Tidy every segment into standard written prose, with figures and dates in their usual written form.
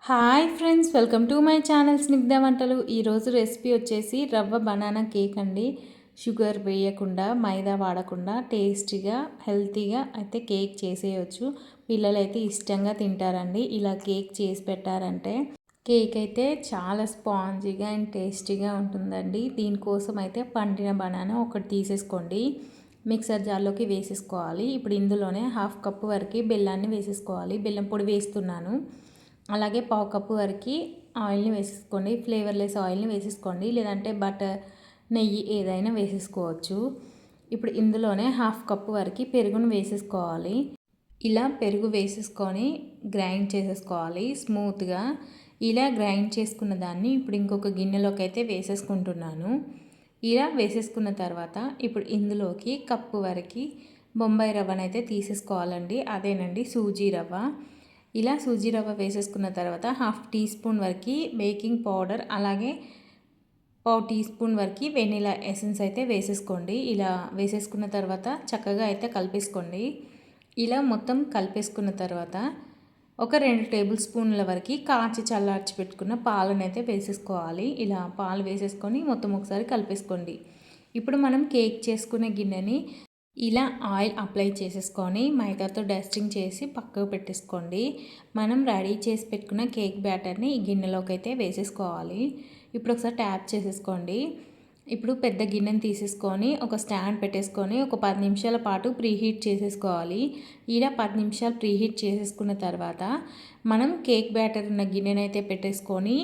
Hi friends, welcome to my channel Snigdha వంటలు. ఈరోజు recipe వచ్చేసి రవ్వ బనానా కేక్ అండి. షుగర్ వేయకుండా, మైదా వాడకుండా టేస్టీగా, హెల్తీగా అయితే కేక్ చేసేయచ్చు. పిల్లలైతే ఇష్టంగా తింటారండి. ఇలా కేక్ చేసి పెట్టారంటే కేక్ అయితే చాలా స్పాంజీగా అండ్ టేస్టీగా ఉంటుందండి. దీనికోసం అయితే పండిన బనానా ఒకటి తీసేసుకోండి, మిక్సర్ జార్లోకి వేసేసుకోవాలి. ఇప్పుడు ఇందులోనే 1/2 కప్పు వరకు బెల్లాన్ని వేసేసుకోవాలి. బెల్లం పొడి వేస్తున్నాను. అలాగే 1/4 కప్పు వరకు ఆయిల్ని వేసేసుకోండి. ఫ్లేవర్లెస్ ఆయిల్ని వేసేసుకోండి, లేదంటే బటర్, నెయ్యి ఏదైనా వేసేసుకోవచ్చు. ఇప్పుడు ఇందులోనే 1/2 కప్పు వరకు పెరుగును వేసేసుకోవాలి. ఇలా పెరుగు వేసేసుకొని గ్రైండ్ చేసేసుకోవాలి స్మూత్గా. ఇలా గ్రైండ్ చేసుకున్న దాన్ని ఇప్పుడు ఇంకొక గిన్నెలోకి అయితే వేసేసుకుంటున్నాను. ఇలా వేసేసుకున్న తర్వాత ఇప్పుడు ఇందులోకి కప్పు వరకు బొంబాయి రవ్వనైతే తీసేసుకోవాలండి. అదేనండి సూజీ రవ్వ. ఇలా సూజీ రవ్వ వేసేసుకున్న తర్వాత 1/2 టీ స్పూన్ వరకు బేకింగ్ పౌడర్, అలాగే 1/4 టీ స్పూన్ వరకు వెనిలా ఎసెన్స్ అయితే వేసేసుకోండి. ఇలా వేసేసుకున్న తర్వాత చక్కగా అయితే కలిపేసుకోండి. ఇలా మొత్తం కలిపేసుకున్న తర్వాత ఒక 2 టేబుల్ స్పూన్ల వరకు కాచి చల్లార్చి పెట్టుకున్న పాలను అయితే వేసేసుకోవాలి. ఇలా పాలు వేసేసుకొని మొత్తం ఒకసారి కలిపేసుకోండి. ఇప్పుడు మనం కేక్ చేసుకునే గిన్నెని ఇలా ఆయిల్ అప్లై చేసేసుకొని మైదాతో డస్టింగ్ చేసి పక్కకు పెట్టేసుకోండి. మనం రెడీ చేసి పెట్టుకున్న కేక్ బ్యాటర్ని ఈ గిన్నెలోకి అయితే వేసేసుకోవాలి. ఇప్పుడు ఒకసారి ట్యాప్ చేసేసుకోండి. ఇప్పుడు పెద్ద గిన్నెని తీసేసుకొని ఒక స్టాండ్ పెట్టేసుకొని ఒక 10 నిమిషాల పాటు ప్రీహీట్ చేసేసుకోవాలి. ఇలా 10 నిమిషాలు ప్రీహీట్ చేసేసుకున్న తర్వాత మనం కేక్ బ్యాటర్ ఉన్న గిన్నెని అయితే పెట్టేసుకొని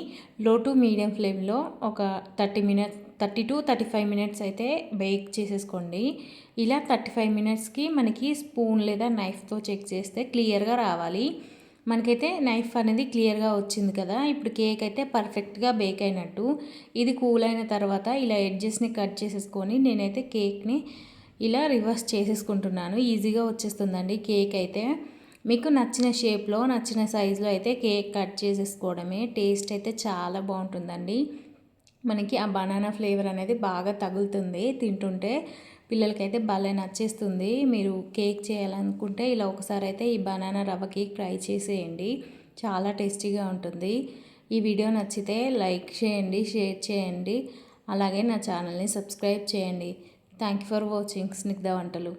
లో టు మీడియం ఫ్లేమ్లో ఒక 30 టు 35 మినిట్స్ అయితే బేక్ చేసేసుకోండి. ఇలా 35 మినిట్స్కి మనకి స్పూన్ లేదా నైఫ్తో చెక్ చేస్తే క్లియర్గా రావాలి. మనకైతే నైఫ్ అనేది క్లియర్గా వచ్చింది కదా. ఇప్పుడు కేక్ అయితే పర్ఫెక్ట్గా బేక్ అయినట్టు. ఇది కూల్ అయిన తర్వాత ఇలా ఎడ్జెస్ని కట్ చేసేసుకొని నేనైతే కేక్ని ఇలా రివర్స్ చేసేసుకుంటున్నాను. ఈజీగా వచ్చేస్తుందండి కేక్ అయితే. మీకు నచ్చిన షేప్లో, నచ్చిన సైజులో అయితే కేక్ కట్ చేసేసుకోవడమే. టేస్ట్ అయితే చాలా బాగుంటుందండి. మనకి ఆ బనానా ఫ్లేవర్ అనేది బాగా తగులుతుంది తింటుంటే. పిల్లలకైతే భలే నచ్చేస్తుంది. మీరు కేక్ చేయాలనుకుంటే ఇలా ఒకసారి అయితే ఈ బనానా రవ్వ కేక్ ట్రై చేసేయండి. చాలా టేస్టీగా ఉంటుంది. ఈ వీడియో నచ్చితే లైక్ చేయండి, షేర్ చేయండి, అలాగే నా ఛానల్ని సబ్స్క్రైబ్ చేయండి. Thank you for watching Snigdha వంటలు.